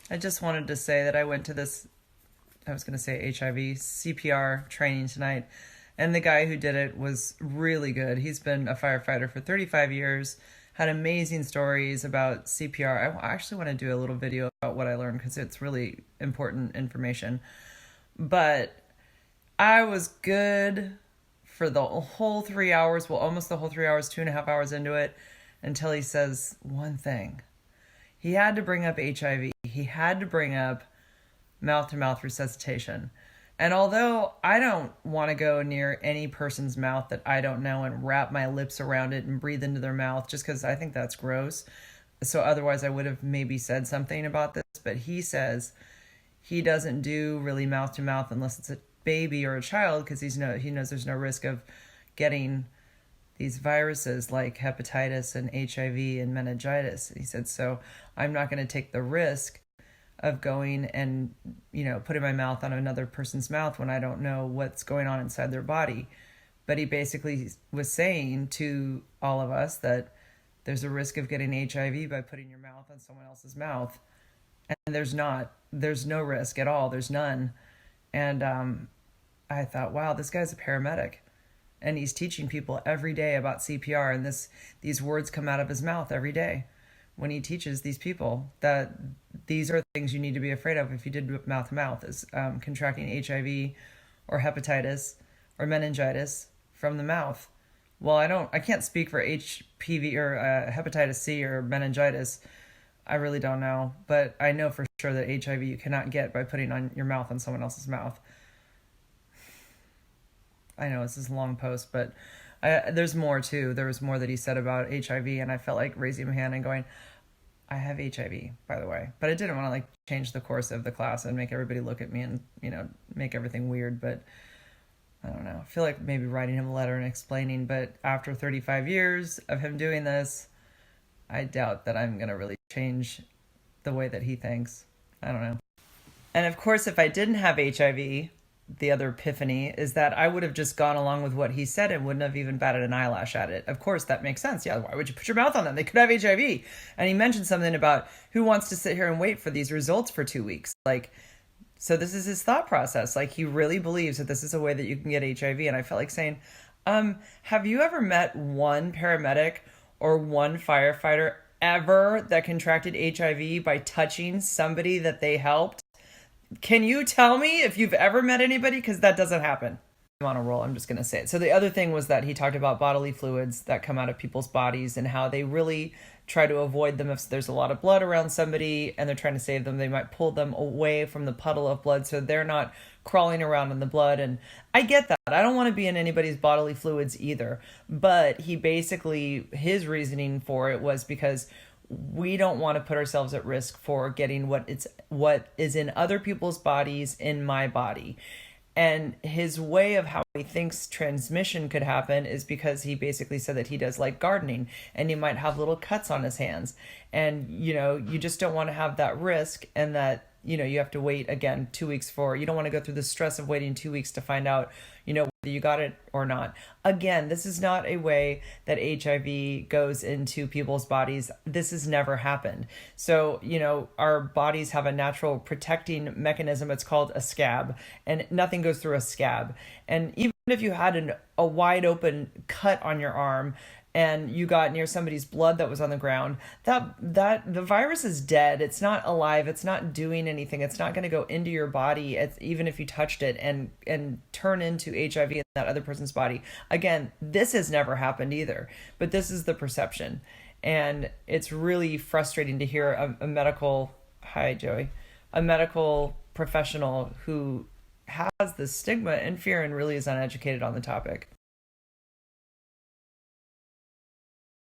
I just wanted to say that I went to this, I was going to say HIV, CPR training tonight, and the guy who did it was really good. He's been a firefighter for 35 years, had amazing stories about CPR. I actually want to do a little video about what I learned because it's really important information. But I was good for the whole 3 hours, well, almost the whole 3 hours, 2.5 hours into it, until he says one thing. He had to bring up HIV. He had to bring up mouth to mouth resuscitation. And although I don't want to go near any person's mouth that I don't know and wrap my lips around it and breathe into their mouth just because I think that's gross. So otherwise I would have maybe said something about this. But he says he doesn't do really mouth to mouth unless it's a baby or a child because he knows there's no risk of getting these viruses like hepatitis and HIV and meningitis. He said, so I'm not going to take the risk of going and, putting my mouth on another person's mouth when I don't know what's going on inside their body. But he basically was saying to all of us that there's a risk of getting HIV by putting your mouth on someone else's mouth. And there's no risk at all. There's none. And I thought, wow, this guy's a paramedic. And he's teaching people every day about CPR, and these words come out of his mouth every day when he teaches these people that these are things you need to be afraid of if you did mouth to mouth, is contracting HIV or hepatitis or meningitis from the mouth. Well, I can't speak for HPV or hepatitis C or meningitis. I really don't know, but I know for sure that HIV you cannot get by putting on your mouth on someone else's mouth. I know this is a long post, but there's more too. There was more that he said about HIV, and I felt like raising my hand and going, I have HIV, by the way. But I didn't want to change the course of the class and make everybody look at me and, make everything weird. But I don't know. I feel like maybe writing him a letter and explaining, but after 35 years of him doing this, I doubt that I'm going to really change the way that he thinks. I don't know. And of course, if I didn't have HIV, the other epiphany is that I would have just gone along with what he said and wouldn't have even batted an eyelash at it. Of course, that makes sense. Yeah, why would you put your mouth on them? They could have HIV. And he mentioned something about who wants to sit here and wait for these results for 2 weeks. So this is his thought process. He really believes that this is a way that you can get HIV. And I felt like saying, have you ever met one paramedic or one firefighter ever that contracted HIV by touching somebody that they helped? Can you tell me if you've ever met anybody? Because that doesn't happen. I'm on a roll. I'm just going to say it. So the other thing was that he talked about bodily fluids that come out of people's bodies and how they really try to avoid them. If there's a lot of blood around somebody and they're trying to save them, they might pull them away from the puddle of blood so they're not crawling around in the blood. And I get that. I don't want to be in anybody's bodily fluids either. But he basically, his reasoning for it was because we don't want to put ourselves at risk for getting what is in other people's bodies in my body. And his way of how he thinks transmission could happen is because he basically said that he does gardening and he might have little cuts on his hands. And, you just don't want to have that risk, and that, you have to wait again 2 weeks you don't want to go through the stress of waiting 2 weeks to find out, whether you got it or not. Again, this is not a way that HIV goes into people's bodies. This has never happened. So, our bodies have a natural protecting mechanism. It's called a scab, and nothing goes through a scab. And even if you had a wide open cut on your arm and you got near somebody's blood that was on the ground, that the virus is dead. It's not alive. It's not doing anything. It's not going to go into your body, even if you touched it and turn into HIV in that other person's body. Again, this has never happened either, but this is the perception. And it's really frustrating to hear a medical, hi Joey, a medical professional who has this stigma and fear and really is uneducated on the topic.